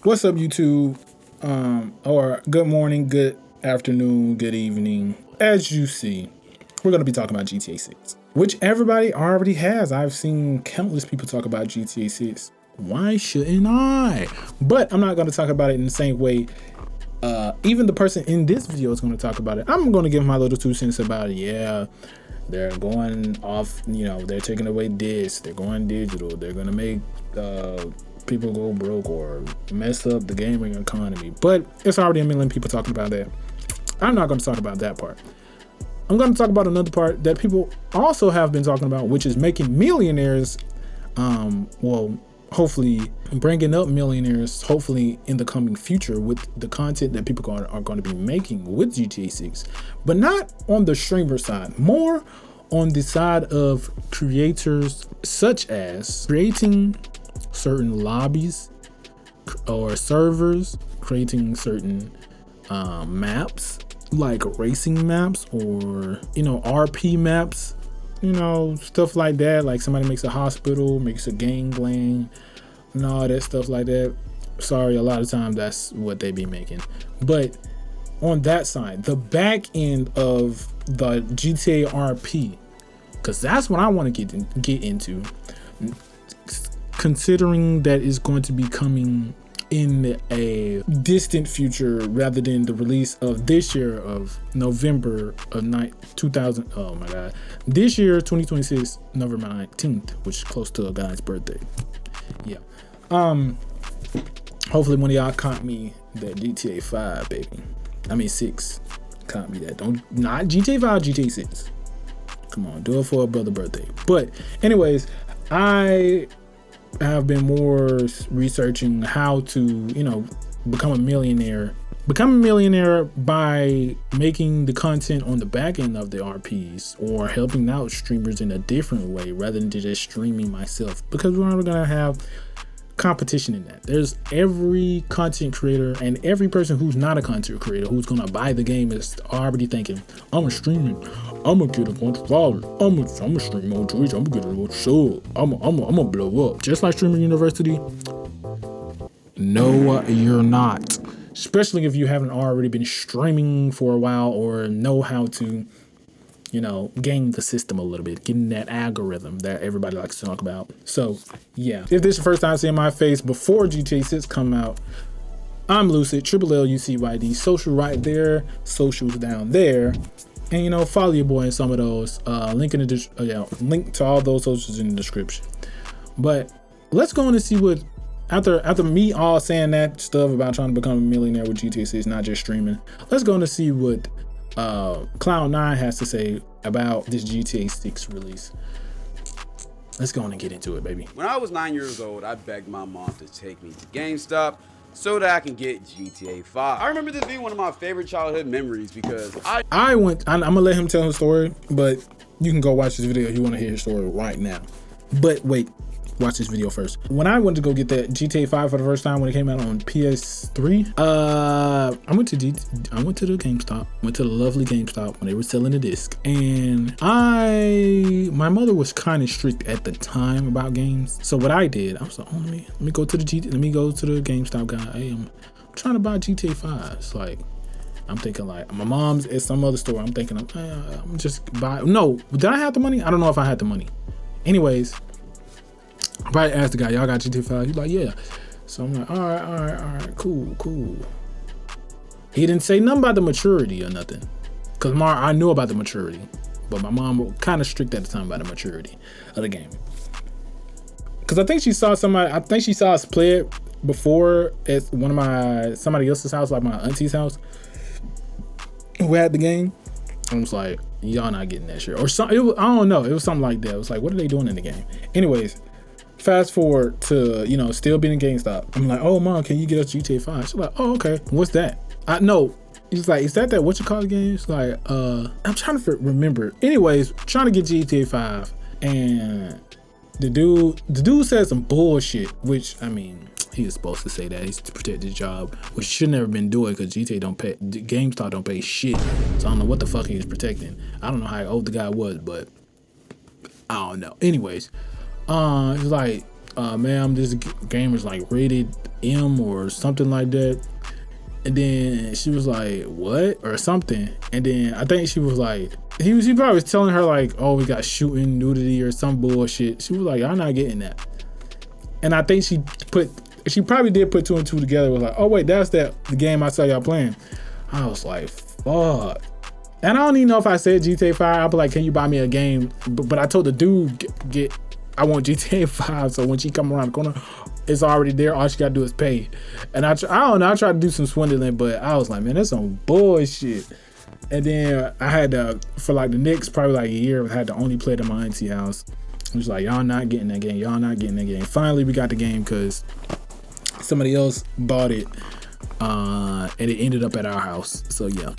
What's up, YouTube? Or good morning, good afternoon, good evening. As you see, we're going to be talking about GTA 6, which everybody already has. I've seen countless people talk about GTA 6. Why shouldn't I? But I'm not going to talk about it in the same way. Even the person in this video is going to talk about it. I'm going to give my little 2 cents about it. Yeah, they're going off, they're taking away discs. They're going digital. They're going to make people go broke or mess up the gaming economy. But it's already a million people talking about that. I'm not going to talk about that part. I'm going to talk about another part that people also have been talking about, which is making millionaires, hopefully bringing up millionaires, hopefully in the coming future with the content that people are going to be making with GTA 6, but not on the streamer side, more on the side of creators, such as creating certain lobbies or servers, creating certain maps, like racing maps or RP maps, stuff like that. Like somebody makes a hospital, makes a gang lane, and all that stuff like that. Sorry, a lot of times that's what they be making. But on that side, the back end of the GTA RP, because that's what I want to get into, considering that it's going to be coming in a distant future rather than the release of this year of November of 2000. Oh my God, this year 2026 November 19th, which is close to a guy's birthday. Yeah. Hopefully one of y'all caught me that GTA 5, baby. I mean 6. Caught me that. Not GTA 5, GTA 6. Come on, do it for a brother birthday. But anyways, I have been more researching how to, become a millionaire. Become a millionaire by making the content on the back end of the RPs or helping out streamers in a different way rather than just streaming myself, because we're not gonna have competition in that. There's every content creator and every person who's not a content creator who's gonna buy the game is already thinking, I'm a streaming, I'm gonna get a bunch of followers, I'm a stream on Twitch, I'm gonna get a bunch of sub, I'm gonna blow up. Just like Streaming University. No, you're not. Especially if you haven't already been streaming for a while or know how to, game the system a little bit, getting that algorithm that everybody likes to talk about. So yeah, if this is your first time seeing my face before GTA 6 come out, I'm lllucyd, lllucyd, social right there, socials down there, and follow your boy in some of those. Link in the link to all those socials in the description. But let's go on and see what after me all saying that stuff about trying to become a millionaire with GTA 6, not just streaming. Let's go on and see what Cloud9 has to say about this GTA 6 release. Let's go on and get into it, baby. When I was 9 years old, I begged my mom to take me to GameStop so that I can get GTA 5. I remember this being one of my favorite childhood memories because I'm gonna let him tell his story, but you can go watch this video if you want to hear his story right now. But wait, watch this video first. When I went to go get that GTA 5 for the first time when it came out on PS3, I went to the GameStop, went to the lovely GameStop when they were selling the disc, and my mother was kind of strict at the time about games. So what I did, I was like, let me go to the GameStop guy. Hey, I'm trying to buy GTA 5. It's like, I'm thinking like my mom's at some other store. I'm thinking I'm just buy. No, did I have the money? I don't know if I had the money. Anyways, I probably asked the guy, y'all got GTA 5? He's like, yeah. So I'm like, all right, cool. He didn't say nothing about the maturity or nothing. Cause I knew about the maturity, but my mom was kind of strict at the time about the maturity of the game. Cause I think she saw us play it before at somebody else's house, like my auntie's house, who had the game. I was like, y'all not getting that shit. Or something. I don't know. It was something like that. It was like, what are they doing in the game? Anyways, fast forward to, still being in GameStop. I'm like, oh, mom, can you get us GTA 5? She's like, oh, okay. What's that? I know. He's like, is that what you call the game? It's like, I'm trying to remember. Anyways, trying to get GTA 5. And the dude said some bullshit, which, I mean, he was supposed to say that. He's to protect his job, which he should never been doing because GameStop don't pay shit. So I don't know what the fuck he was protecting. I don't know how old the guy was, but I don't know. Anyways, he's like, ma'am, this game is like rated M or something like that. And then she was like, what? Or something. And then I think she was like, he probably was telling her like, oh, we got shooting, nudity, or some bullshit. She was like, I'm not getting that. And I think she probably did put two and two together. Was like, oh wait, that's the game I saw y'all playing. I was like, fuck. And I don't even know if I said GTA 5. I'll be like, can you buy me a game? But I told the dude, I want GTA 5. So when she come around the corner, it's already there. All she gotta do is pay. And I don't know, I tried to do some swindling, but I was like, man, that's some bullshit. And then I had to, for like the next probably like a year, I had to only play it at my auntie house. It was like, y'all not getting that game. Y'all not getting that game. Finally, we got the game because somebody else bought it. And it ended up at our house. So yeah.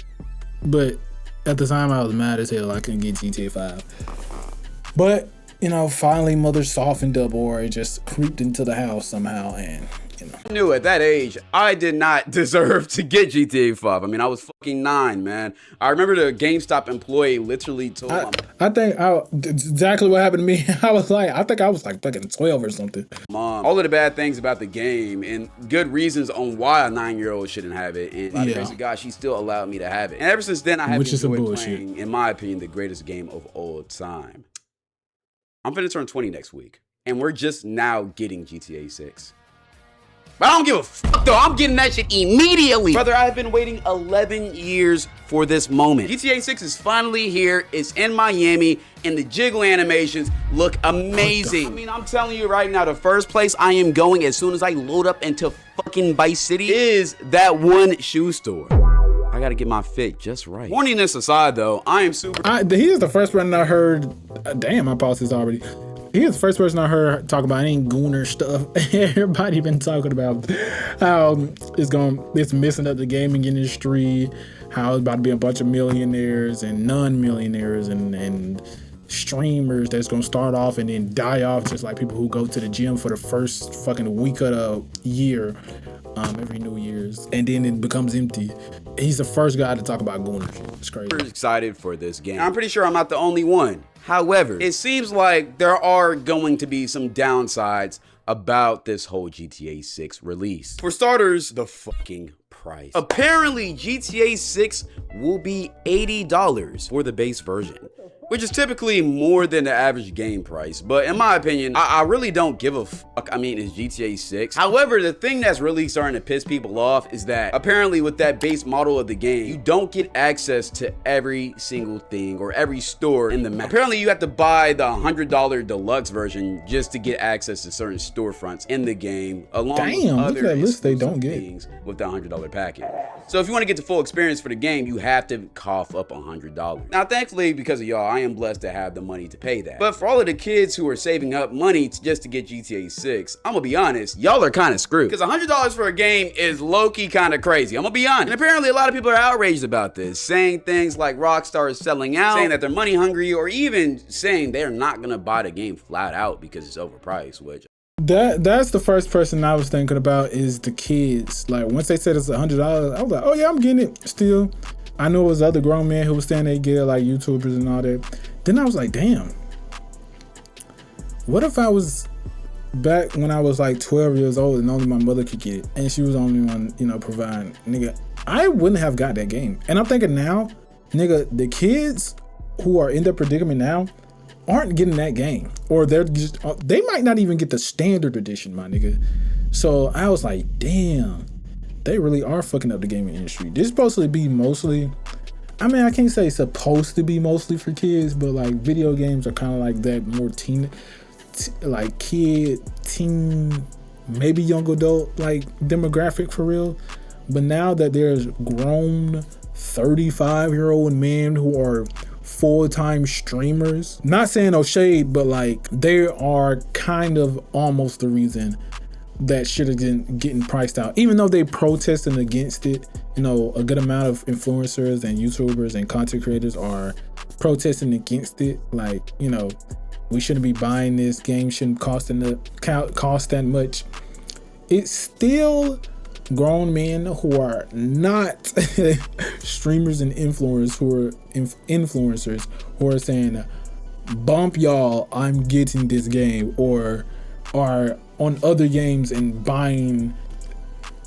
But at the time, I was mad as hell I couldn't get GTA 5. But, you know, finally mother softened up, or it just creeped into the house somehow, and, you know. I knew at that age, I did not deserve to get GTA 5. I mean, I was fucking 9, man. I remember the GameStop employee literally told I think exactly what happened to me. I think I was like fucking 12 or something. Mom, all of the bad things about the game and good reasons on why a 9-year-old shouldn't have it. And by the grace of God, she still allowed me to have it. And ever since then, I have enjoyed playing, in my opinion, the greatest game of all time. I'm finna turn 20 next week, and we're just now getting GTA 6. But I don't give a fuck though, I'm getting that shit immediately. Brother, I've been waiting 11 years for this moment. GTA 6 is finally here, it's in Miami, and the jiggle animations look amazing. I mean, I'm telling you right now, the first place I am going as soon as I load up into fucking Vice City is that one shoe store. I gotta get my fit just right. Horniness aside though, I am super. He is the first person I heard, damn, I paused this already. He is the first person I heard talk about any gooner stuff. Everybody been talking about how it's messing up the gaming industry, how it's about to be a bunch of millionaires and non-millionaires and streamers that's gonna start off and then die off, just like people who go to the gym for the first fucking week of the year, every New Year's, and then it becomes empty. He's the first guy to talk about gooners. It's crazy. I'm excited for this game. I'm pretty sure I'm not the only one. However, it seems like there are going to be some downsides about this whole GTA 6 release. For starters, the fucking price. Apparently, GTA 6 will be $80 for the base version, which is typically more than the average game price. But in my opinion, I really don't give a fuck. I mean, it's GTA 6. However, the thing that's really starting to piss people off is that apparently with that base model of the game, you don't get access to every single thing or every store in the map. Apparently, you have to buy the $100 deluxe version just to get access to certain storefronts in the game, along with other that list they don't get things with the $100 packet. So if you want to get the full experience for the game, you have to cough up $100. Now, thankfully, because of y'all, I am blessed to have the money to pay that. But for all of the kids who are saving up money just to get GTA 6, I'm gonna be honest, y'all are kind of screwed. Because $100 for a game is low-key kind of crazy. I'm gonna be honest. And apparently a lot of people are outraged about this, saying things like Rockstar is selling out, saying that they're money hungry, or even saying they're not gonna buy the game flat out because it's overpriced, which that's the first person I was thinking about is the kids. Like once they said it's $100, I was like, oh yeah, I'm getting it still. I know it was other grown men who was saying they get it, like YouTubers and all that. Then I was like, damn, what if I was back when I was like 12 years old and only my mother could get it and she was the only one, you know, providing? Nigga, I wouldn't have got that game. And I'm thinking now, nigga, the kids who are in the predicament now aren't getting that game, or they might not even get the standard edition, my nigga. So I was like, damn, they really are fucking up the gaming industry. This is supposed to be mostly, I mean, I can't say it's supposed to be mostly for kids, but like video games are kind of like that more teen, maybe young adult like demographic for real. But now that there's grown 35-year-old men who are full-time streamers, not saying no shade, but like they are kind of almost the reason that shit is getting priced out, even though they protesting against it. You know, a good amount of influencers and YouTubers and content creators are protesting against it. Like, you know, we shouldn't be buying this game, shouldn't cost that much. It's still grown men who are not streamers and influencers who are saying, bump y'all, I'm getting this game, or are on other games and buying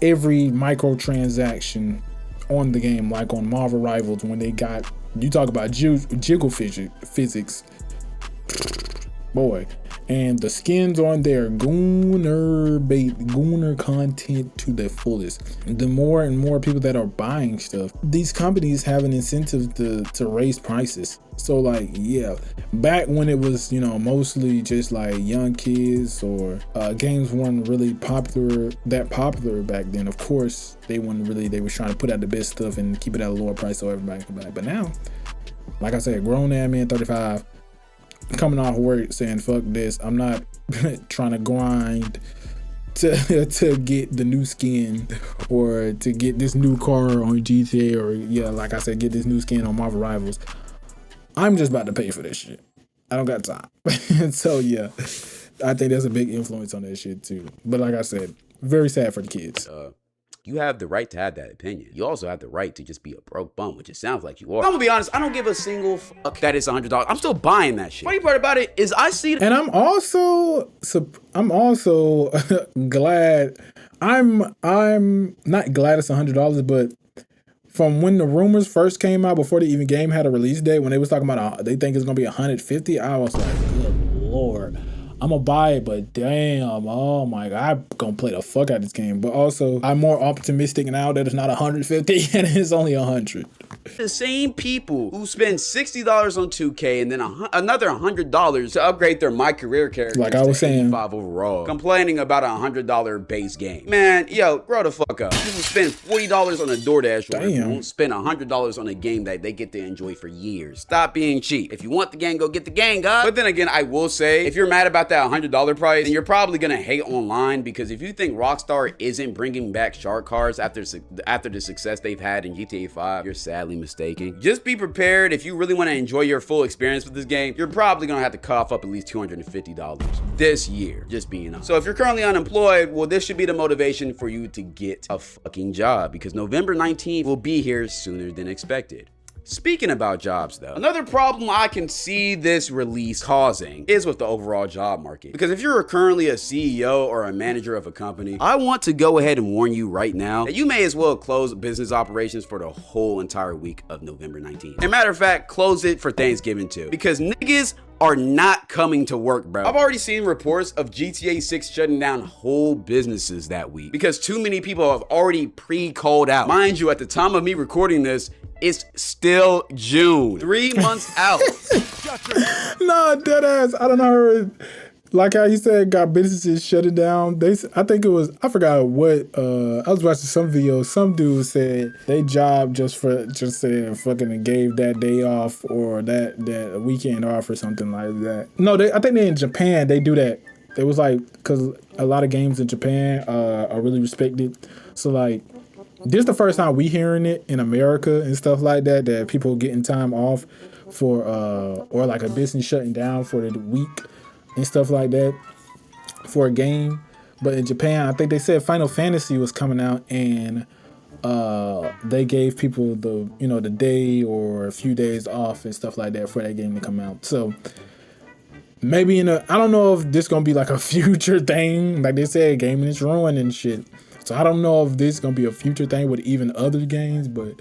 every microtransaction on the game, like on Marvel Rivals when they got, you talk about jiggle physics, boy. And the skins on there, gooner content to the fullest. The more and more people that are buying stuff, these companies have an incentive to raise prices. So like, yeah, back when it was, you know, mostly just like young kids or games weren't really popular back then. Of course, they was trying to put out the best stuff and keep it at a lower price so everybody could buy it. But now, like I said, grown ass man, 35, coming off work saying fuck this, I'm not trying to grind to get the new skin or to get this new car on GTA or, yeah, like I said, get this new skin on Marvel Rivals. I'm just about to pay for this shit. I don't got time. So yeah, I think there's a big influence on that shit too. But like I said, very sad for the kids. You have the right to have that opinion. You also have the right to just be a broke bum, which it sounds like you are. I'm gonna be honest, I don't give a single fuck that it's $100. I'm still buying that shit. Funny part about it is I see it. And I'm also glad. I'm not glad it's $100, but from when the rumors first came out, before the even game had a release date, when they was talking about they think it's gonna be 150, I was like, good lord. I'm gonna buy it, but damn, oh my god, I'm gonna play the fuck out of this game. But also, I'm more optimistic now that it's not 150 and it's only 100. The same people who spend $60 on 2K and then another $100 to upgrade their My Career characters, like I was saying, 85 overall, complaining about a $100 base game. Man, yo, grow the fuck up. You spend $40 on a DoorDash order. You won't spend $100 on a game that they get to enjoy for years. Stop being cheap. If you want the game, go get the game, guys. But then again, I will say, if you're mad about that $100 price, then you're probably gonna hate online, because if you think Rockstar isn't bringing back shark cards after the success they've had in GTA 5, you're sadly mistaken. Just be prepared. If you really want to enjoy your full experience with this game, you're probably gonna have to cough up at least $250 this year, just being honest. So if you're currently unemployed, well, this should be the motivation for you to get a fucking job, because November 19th will be here sooner than expected. Speaking about jobs though, another problem I can see this release causing is with the overall job market. Because if you're currently a CEO or a manager of a company, I want to go ahead and warn you right now that you may as well close business operations for the whole entire week of November 19th. And matter of fact, close it for Thanksgiving too, because niggas are not coming to work, bro. I've already seen reports of GTA 6 shutting down whole businesses that week because too many people have already pre-called out. Mind you, at the time of me recording this, it's still June, 3 months out. No, deadass. I don't know. Like how you said, got businesses shutting down. I think it was, I forgot what, I was watching some video. Some dude said they job just said fucking and gave that day off or that weekend off or something like that. No, I think they in Japan, they do that. It was like, because a lot of games in Japan are really respected. So like, this is the first time we hearing it in America and stuff like that people getting time off for, or like a business shutting down for the week and stuff like that for a game. But in Japan, I think they said Final Fantasy was coming out and they gave people the day or a few days off and stuff like that for that game to come out. So maybe I don't know if this gonna be like a future thing. Like they said, gaming is ruined and shit. So I don't know if this is gonna be a future thing with even other games, but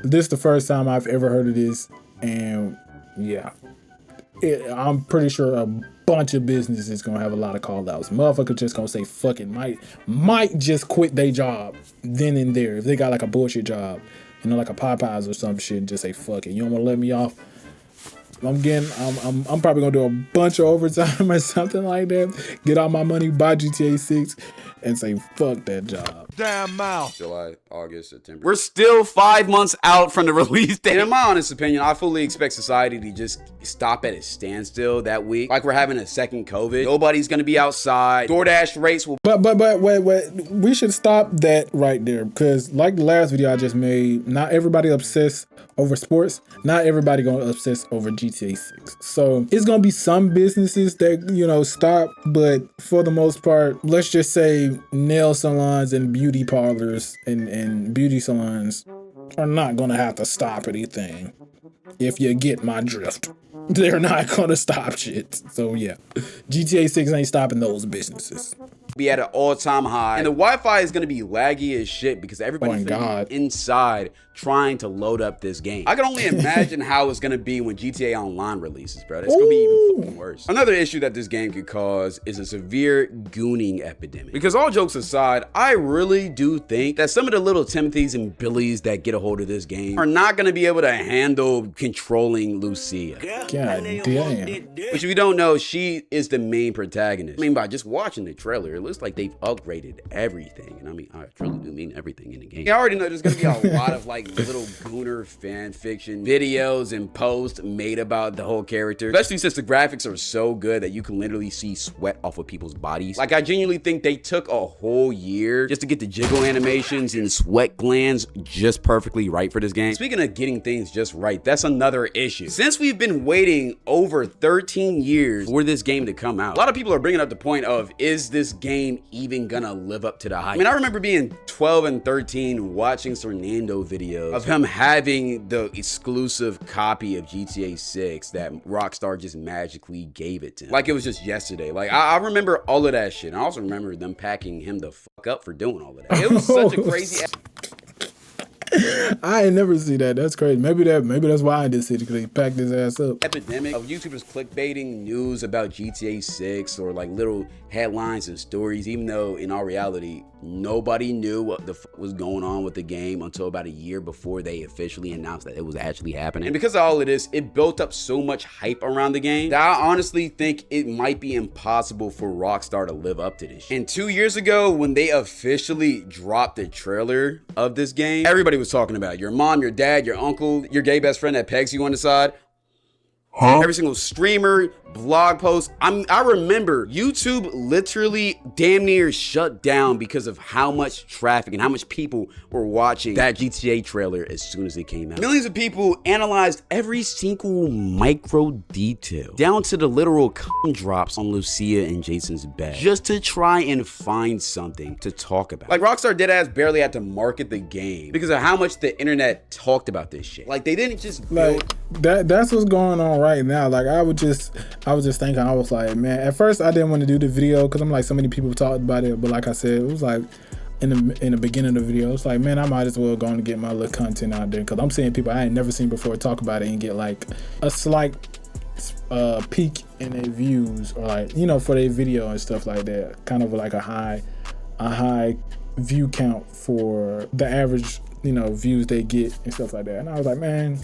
this is the first time I've ever heard of this. And yeah, I'm pretty sure a bunch of businesses is gonna have a lot of call outs. Motherfuckers just gonna say fuck it, might just quit their job then and there if they got like a bullshit job, like a Popeyes or some shit, and just say fuck it. You don't wanna let me off? I'm probably gonna do a bunch of overtime or something like that. Get all my money, buy GTA 6, and say fuck that job. Damn mouth. July, August, September. We're still 5 months out from the release date. And in my honest opinion, I fully expect society to just stop at a standstill that week. Like we're having a second COVID. Nobody's gonna be outside. DoorDash rates will. But wait. We should stop that right there, because like the last video I just made, not everybody obsessed over sports. Not everybody gonna obsess over GTA 6. So it's gonna be some businesses that stop, but for the most part, let's just say nail salons and beauty parlors and beauty salons are not gonna have to stop anything, if you get my drift. they're not gonna stop shit. So yeah, GTA 6 ain't stopping those businesses. Be at an all-time high, and the Wi-Fi is gonna be laggy as shit because everybody's gonna be inside trying to load up this game. I can only imagine how it's gonna be when GTA Online releases, bro. It's gonna be even fucking worse. Another issue that this game could cause is a severe gooning epidemic. Because all jokes aside, I really do think that some of the little Timothys and Billies that get a hold of this game are not gonna be able to handle controlling lllucyd. God damn. Which, if you don't know, she is the main protagonist. I mean, by just watching the trailer, it looks like they've upgraded everything. And I mean, I truly do mean everything in the game. I already know there's gonna be a lot of like little gooner fan fiction videos and posts made about the whole character, especially since the graphics are so good that you can literally see sweat off of people's bodies. Like, I genuinely think they took a whole year just to get the jiggle animations and sweat glands just perfectly right for this game. Speaking of getting things just right, that's another issue. Since we've been waiting over 13 years for this game to come out, a lot of people are bringing up the point of, is this game even gonna live up to the hype? I mean, I remember being 12 and 13 watching Fernando videos of him having the exclusive copy of GTA 6 that Rockstar just magically gave it to him. Like it was just yesterday. Like, I remember all of that shit. And I also remember them packing him the fuck up for doing all of that. It was such a crazy I ain't never see that. That's crazy. Maybe that's why I did see it, because they packed his ass up. Epidemic of YouTubers clickbaiting news about GTA 6 or like little headlines and stories, even though in all reality, nobody knew what the fuck was going on with the game until about a year before they officially announced that it was actually happening. And because of all of this, it built up so much hype around the game that I honestly think it might be impossible for Rockstar to live up to this shit. And 2 years ago, when they officially dropped the trailer of this game, everybody was talking about it. Your mom, your dad, your uncle, your gay best friend that pegs you on the side. Every single streamer, blog post. I remember YouTube literally damn near shut down because of how much traffic and how much people were watching that GTA trailer as soon as it came out. Millions of people analyzed every single micro detail, down to the literal cum drops on Lucia and Jason's bed, just to try and find something to talk about. Like, Rockstar deadass barely had to market the game because of how much the internet talked about this shit. Like, they didn't just build... That's what's going on right now. Like, I was just thinking, I was like, man, at first I didn't want to do the video because I'm like, so many people talked about it, but like I said, it was like in the beginning of the video, it's like, man, I might as well go and get my little content out there, because I'm seeing people I ain't never seen before talk about it and get like a slight peak in their views, or like, you know, for their video and stuff like that, kind of like a high view count for the average, you know, views they get and stuff like that. And I was like, man,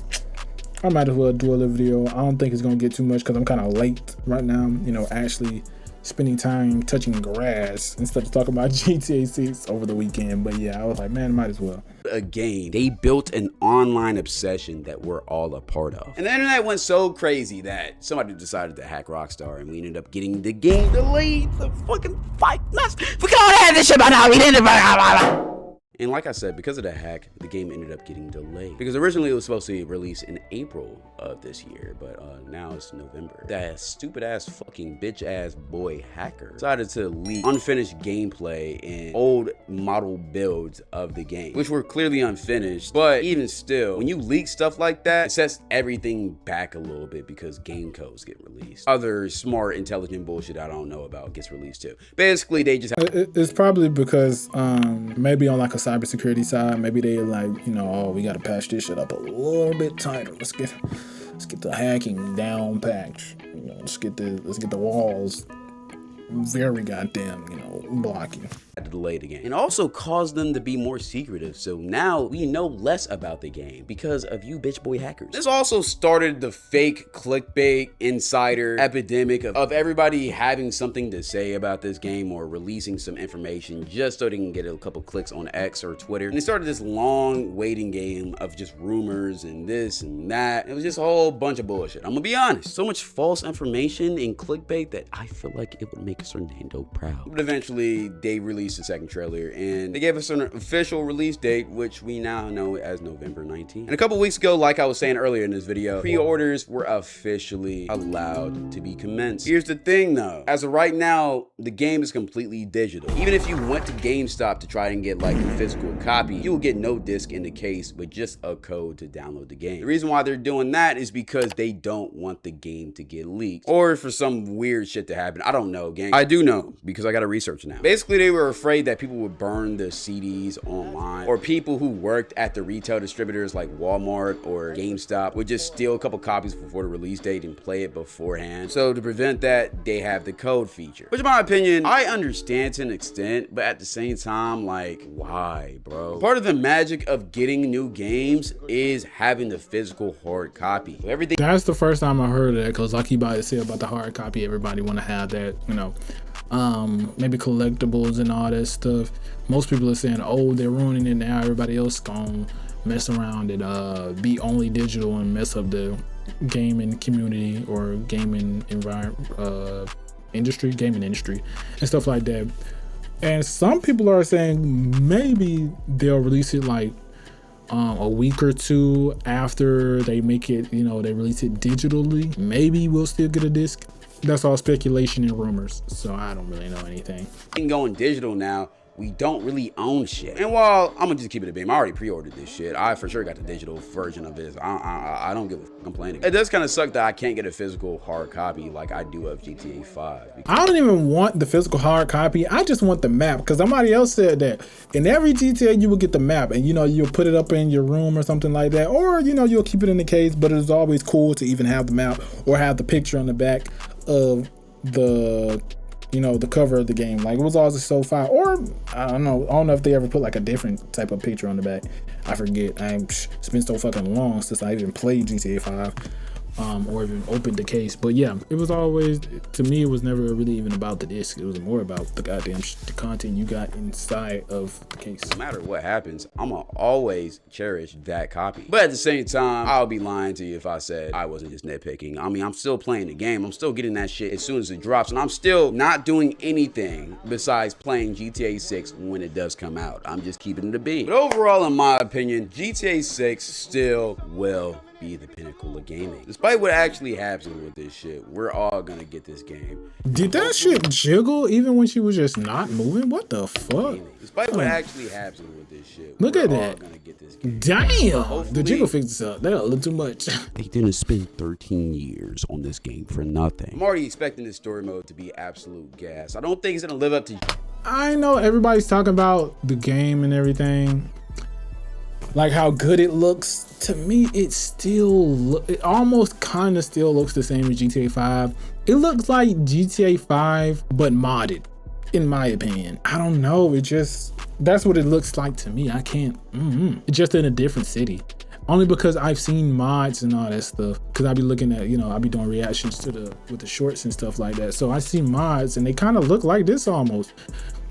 I might as well do a little video. I don't think it's gonna get too much because I'm kind of late right now, you know, actually spending time touching grass instead of talking about GTA 6 over the weekend. But yeah, I was like, man, might as well. A game, they built an online obsession that we're all a part of. And the internet went so crazy that somebody decided to hack Rockstar, and we ended up getting the game delayed. The fucking fight nuts. We can't have this shit by now. We didn't. And like I said, because of the hack, the game ended up getting delayed. Because originally it was supposed to be released in April of this year, but now it's November. That stupid ass fucking bitch ass boy hacker decided to leak unfinished gameplay and old model builds of the game, which were clearly unfinished. But even still, when you leak stuff like that, it sets everything back a little bit because game codes get released. Other smart, intelligent bullshit I don't know about gets released too. Basically, they just it's probably because maybe on like a cybersecurity side, maybe they like, you know, oh, we gotta patch this shit up a little bit tighter. Let's get the hacking down packed. You know, let's get the walls very goddamn, you know, blocking. Had to delay the game, and also caused them to be more secretive. So now we know less about the game because of you bitch boy hackers. This also started the fake clickbait insider epidemic of everybody having something to say about this game or releasing some information just so they can get a couple clicks on X or Twitter. And it started this long waiting game of just rumors and this and that. It was just a whole bunch of bullshit. I'm gonna be honest, so much false information and clickbait that I feel like it would make Marcus Hernando proud. But eventually, they released the second trailer, and they gave us an official release date, which we now know as November 19th. And a couple weeks ago, like I was saying earlier in this video, pre-orders were officially allowed to be commenced. Here's the thing though, as of right now, the game is completely digital. Even if you went to GameStop to try and get like a physical copy, you will get no disc in the case, but just a code to download the game. The reason why they're doing that is because they don't want the game to get leaked, or for some weird shit to happen. I don't know, gang. I do know because I gotta research now. Basically, they were afraid that people would burn the CDs online, or people who worked at the retail distributors like Walmart or GameStop would just steal a couple copies before the release date and play it beforehand. So to prevent that, they have the code feature, which in my opinion, I understand to an extent, but at the same time, like, why, bro? Part of the magic of getting new games is having the physical hard copy. So everything. That's the first time I heard of that, because like you about to say about the hard copy, everybody want to have that, you know, maybe collectibles and all that stuff. Most people are saying, oh, they're ruining it now, everybody else gonna mess around and be only digital and mess up the gaming community or gaming gaming industry and stuff like that. And some people are saying maybe they'll release it like a week or two after they make it, you know, they release it digitally. Maybe we'll still get a disc. That's all speculation and rumors, so I don't really know anything. Going digital now, we don't really own shit. And while I'm gonna just keep it a beam, I already pre-ordered this shit. I for sure got the digital version of this. I don't give a fuck complaining. It does kind of suck that I can't get a physical hard copy like I do of GTA 5. I don't even want the physical hard copy. I just want the map, because somebody else said that in every GTA you will get the map, and you know, you'll put it up in your room or something like that, or you know, you'll keep it in the case. But it's always cool to even have the map or have the picture on the back of the, you know, the cover of the game. Like, it was always so fire. Or I don't know if they ever put like a different type of picture on the back. I forget. It's been so fucking long since I even played GTA 5 or even opened the case. But yeah, it was always, to me, it was never really even about the disc. It was more about the goddamn the content you got inside of the case. No matter what happens, I'm gonna always cherish that copy. But at the same time, I'll be lying to you if I said I wasn't just nitpicking. I mean, I'm still playing the game. I'm still getting that shit as soon as it drops, and I'm still not doing anything besides playing GTA 6 when it does come out. I'm just keeping it a beat. But overall, in my opinion, GTA 6 still will be the pinnacle of gaming. Despite what actually happens with this shit, we're all gonna get this game. Did that shit jiggle even when she was just not moving? What the fuck? Despite what actually happens with this shit, look at that. Gonna get this game. Damn, the jiggle fixed this up. That a little too much. They didn't spend 13 years on this game for nothing. I'm already expecting this story mode to be absolute gas. I don't think it's gonna live up to. I know everybody's talking about the game and everything, like how good it looks. To me, it almost kind of still looks the same as GTA 5. It looks like GTA 5 but modded, in my opinion. I don't know, that's what it looks like to me. I can't, It's just in a different city. Only because I've seen mods and all that stuff, because I be looking at, you know, I be doing reactions to with the shorts and stuff like that. So I see mods and they kind of look like this almost.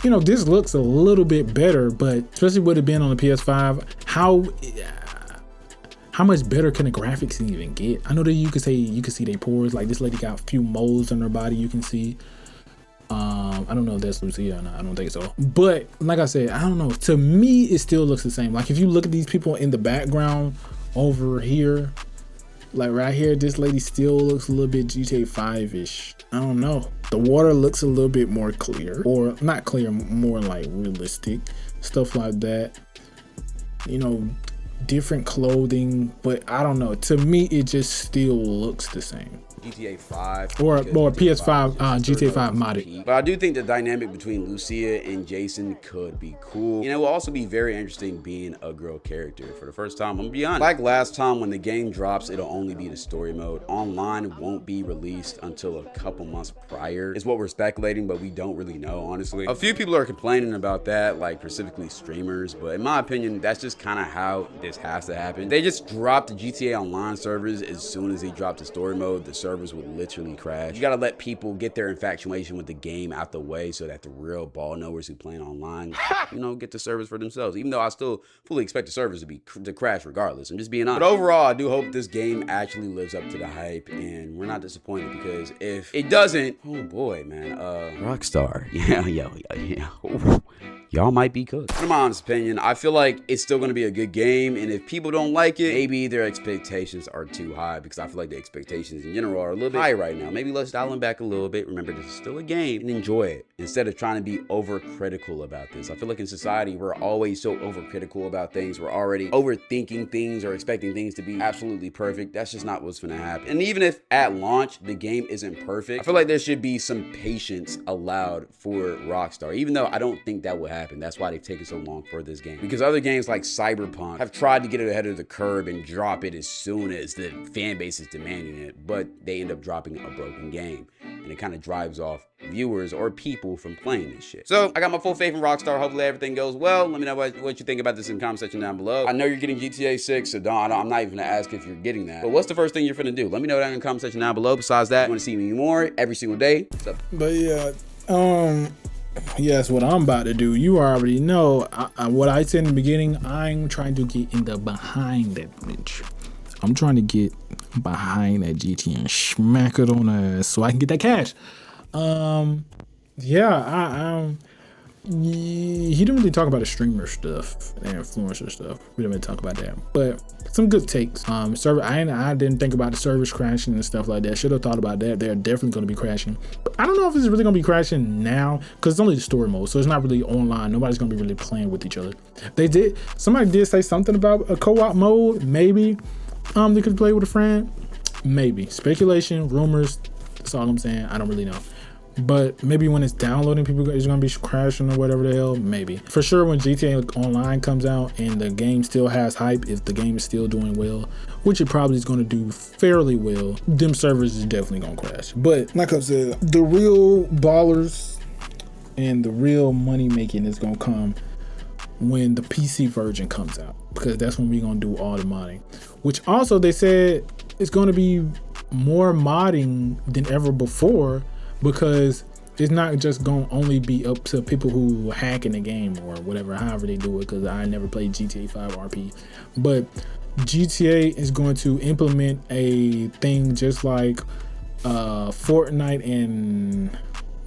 You know, this looks a little bit better, but especially with it being on the PS5, how much better can the graphics even get? I know that you can see their pores. Like, this lady got a few moles on her body, you can see. I don't know if that's llucyd or not. I don't think so. But like I said, I don't know. To me, it still looks the same. Like, if you look at these people in the background over here, like right here, this lady still looks a little bit GTA 5-ish. I don't know. The water looks a little bit more clear, or not clear, more like realistic, stuff like that. You know, different clothing, but I don't know. To me, it just still looks the same. GTA 5 or PS5 GTA 5 modded. But I do think the dynamic between lllucyd and Jason could be cool, and it will also be very interesting being a girl character for the first time. I'm gonna be honest, like last time, when the game drops, it'll only be the story mode. Online won't be released until a couple months prior is what we're speculating, but we don't really know, honestly. A few people are complaining about that, like specifically streamers, but in my opinion, that's just kind of how this has to happen. They just dropped the GTA Online servers as soon as they dropped the story mode. The servers would literally crash. You gotta let people get their infatuation with the game out the way so that the real ball knowers who playing online, you know, get the servers for themselves. Even though I still fully expect the servers to crash regardless. I'm just being honest. But overall, I do hope this game actually lives up to the hype and we're not disappointed, because if it doesn't, oh boy, man, Rockstar, yeah. Y'all might be cooked. In my honest opinion, I feel like it's still gonna be a good game, and if people don't like it, maybe their expectations are too high, because I feel like the expectations in general are a little bit high right now. Maybe let's dial them back a little bit. Remember, this is still a game, and enjoy it instead of trying to be overcritical about this. I feel like in society, we're always so overcritical about things. We're already overthinking things or expecting things to be absolutely perfect. That's just not what's gonna happen. And even if at launch the game isn't perfect, I feel like there should be some patience allowed for Rockstar, even though I don't think that will happen. That's why they've taken so long for this game, because other games like Cyberpunk have tried to get it ahead of the curve and drop it as soon as the fan base is demanding it, but they end up dropping a broken game, and it kind of drives off viewers or people from playing this shit. So I got my full faith in Rockstar. Hopefully everything goes well. Let me know what you think about this in the comment section down below. I know you're getting GTA 6, so I'm not even gonna ask if you're getting that, but what's the first thing you're finna do? Let me know that in the comment section down below. Besides that, you want to see me more every single day? What's up? But yeah, yes, what I'm about to do, you already know. What I said in the beginning, I'm trying to get in the behind that bitch. I'm trying to get behind that GT and smack it on the ass so I can get that cash. Yeah, he didn't really talk about the streamer stuff and influencer stuff. We didn't really talk about that, but some good takes. Server, I didn't think about the servers crashing and stuff like that. Should have thought about that. They're definitely going to be crashing. But I don't know if it's really going to be crashing now, because it's only the story mode, so it's not really online. Nobody's going to be really playing with each other. Somebody did say something about a co-op mode. Maybe they could play with a friend. Maybe speculation, rumors. That's all I'm saying. I don't really know. But maybe when it's downloading, people is gonna be crashing or whatever the hell. Maybe for sure when GTA Online comes out and the game still has hype, if the game is still doing well, which it probably is gonna do fairly well, them servers is definitely gonna crash. But like I said, the real ballers and the real money making is gonna come when the PC version comes out, because that's when we're gonna do all the modding. Which also they said it's gonna be more modding than ever before, because it's not just gonna only be up to people who hack in the game or whatever, however they do it, because I never played GTA 5 RP. But GTA is going to implement a thing just like Fortnite and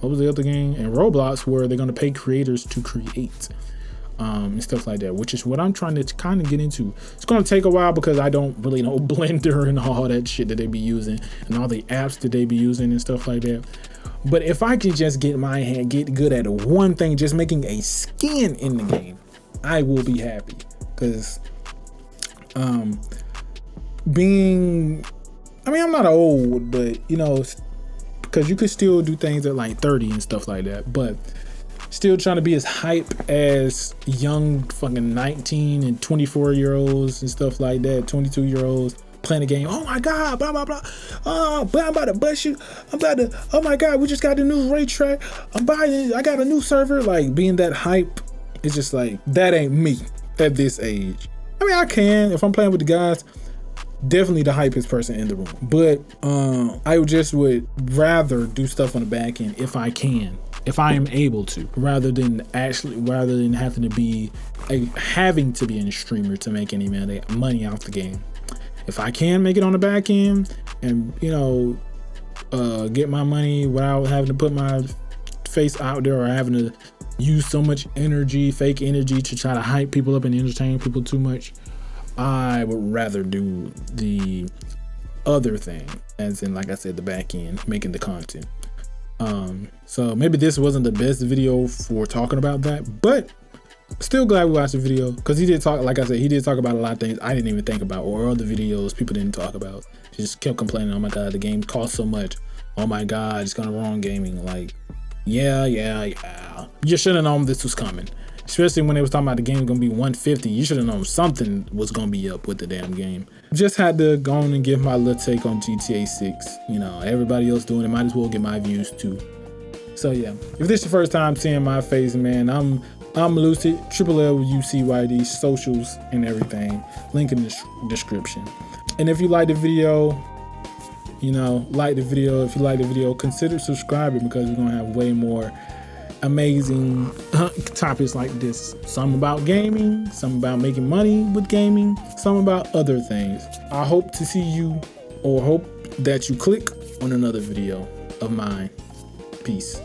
what was the other game, and Roblox, where they're gonna pay creators to create and stuff like that, which is what I'm trying to kind of get into. It's going to take a while because I don't really know Blender and all that shit that they be using and all the apps that they be using and stuff like that. But if I can just get good at one thing, just making a skin in the game, I will be happy. Because I'm not old, but you know, because you could still do things at like 30 and stuff like that, but still trying to be as hype as young fucking 19 and 24-year-olds and stuff like that, 22-year-olds playing the game. Oh my God, blah, blah, blah. But I'm about to bust you. Oh my God, we just got a new ray track. I got a new server. Like, being that hype, it's just like, that ain't me at this age. I mean, I can, if I'm playing with the guys, definitely the hypest person in the room. But I would rather do stuff on the back end if I can. If I am able to, rather than having to be a streamer to make any money off the game. If I can make it on the back end and, you know, get my money without having to put my face out there or having to use so much energy, fake energy, to try to hype people up and entertain people too much, I would rather do the other thing, as in, like I said, the back end, making the content. So maybe this wasn't the best video for talking about that, but still glad we watched the video, because he did talk, like I said, he did talk about a lot of things I didn't even think about, or other videos people didn't talk about. Just kept complaining, oh my God, the game costs so much. Oh my God, it's gonna ruin gaming. Like, yeah. You should have known this was coming. Especially when they was talking about the game gonna be 150. You should have known something was gonna be up with the damn game. Just had to go on and give my little take on GTA 6. You know, everybody else doing it, might as well get my views too. So yeah, if this is your first time seeing my face, man, I'm lllucyd, lllucyd, socials and everything. Link in the description. And if you like the video, You know, like the video. If you like the video, consider subscribing because we're gonna have way more amazing topics like this. Some about gaming, some about making money with gaming, some about other things. I hope to see you, or hope that you click on another video of mine. Peace.